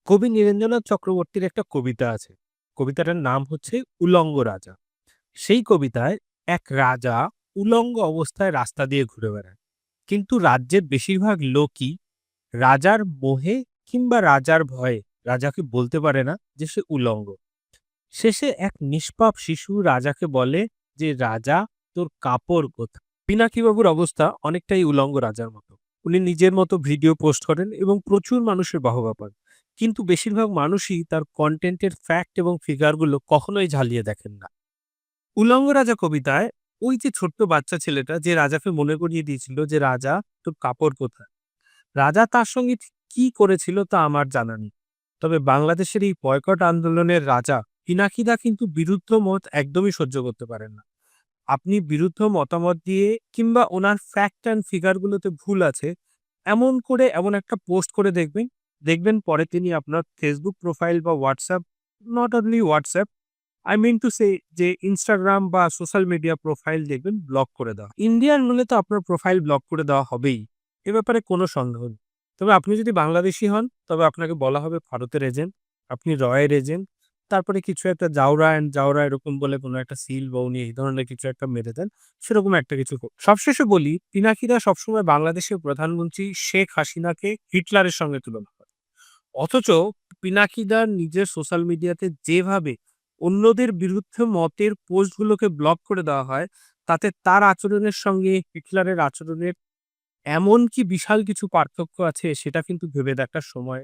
কবি নীরেন্দ্রনাথ চক্রবর্তীর একটা কবিতা আছে। কবিতাটার নাম হচ্ছে উলঙ্গ রাজা। সেই কবিতায় এক রাজা উলঙ্গ অবস্থায় রাস্তা দিয়ে ঘুরে বেড়ায়। কিন্তু রাজ্যের বেশিরভাগ লোকই রাজার মোহে কিংবা রাজার ভয়ে রাজাকে বলতে পারে না যে সে উলঙ্গ। শেষে এক নিষ্পাপ শিশু রাজাকে বলে যে, রাজা, তোর কাপড় কোথায়? পিনাকিবাবুর অবস্থা অনেকটাই উলঙ্গ রাজার মতো। উনি নিজের মতো ভিডিও পোস্ট করেন এবং প্রচুর মানুষের বাহবা পান। কিন্তু বেশিরভাগ মানুষই তার কন্টেন্টের ফ্যাক্ট এবং ফিগারগুলো কখনোই ঝালিয়ে দেখেন না। উলঙ্গ রাজা কবিতায় ওই যে ছোট্ট বাচ্চা ছেলেটা যে রাজাকে মনে করিয়ে দিয়েছিল যে, রাজা, তোর কাপড় কোথায়? রাজা তার সঙ্গে ঠিক কি করেছিল তা আমার জানা নেই। তবে বাংলাদেশের এই বয়কট আন্দোলনের রাজা পিনাকিদা কিন্তু বিরুদ্ধ মত একদমই সহ্য করতে পারেন না। আপনি বিরুদ্ধ মতামত দিয়ে কিংবা ওনার ফ্যাক্ট অ্যান্ড ফিগারগুলোতে ভুল আছে এমন করে এমন একটা পোস্ট করে দেখবেন, দেখবেন পরে তিনি আপনার ফেসবুক প্রোফাইল বা WhatsApp, not only WhatsApp, I mean to say যে ইনস্টাগ্রাম বা সোশ্যাল মিডিয়া প্রোফাইল দেখবেন ব্লক করে দেওয়া। ইন্ডিয়ান হলে তো আপনার প্রোফাইল ব্লক করে দেওয়া হবেই। এ ব্যাপারে কোনো সন্দেহ নেই। তবে আপনি যদি বাংলাদেশী হন তবে আপনাকে বলা হবে ভারতের এজেন্ট, আপনি রয়ের এজেন্ট। তারপরে কিছু একটা জাউরা অ্যান্ড জাউরা এরকম বলে কোনো একটা সিল বা উনি এই ধরনের কিছু একটা মেরে দেন। সেরকম একটা কিছু সবশেষে বলি, পিনাকিদা সবসময় বাংলাদেশের প্রধানমন্ত্রী শেখ হাসিনাকে হিটলারের সঙ্গে তুলনা করে। অথচ পিনাকিদার নিজের সোশ্যাল মিডিয়াতে যেভাবে অন্যদের বিরুদ্ধে মতের পোস্টগুলোকে ব্লক করে দেওয়া হয়, তাতে তার আচরণের সঙ্গে হিটলারের আচরণের এমন কি বিশাল কিছু পার্থক্য আছে সেটা কিন্তু ভেবে দেখার সময়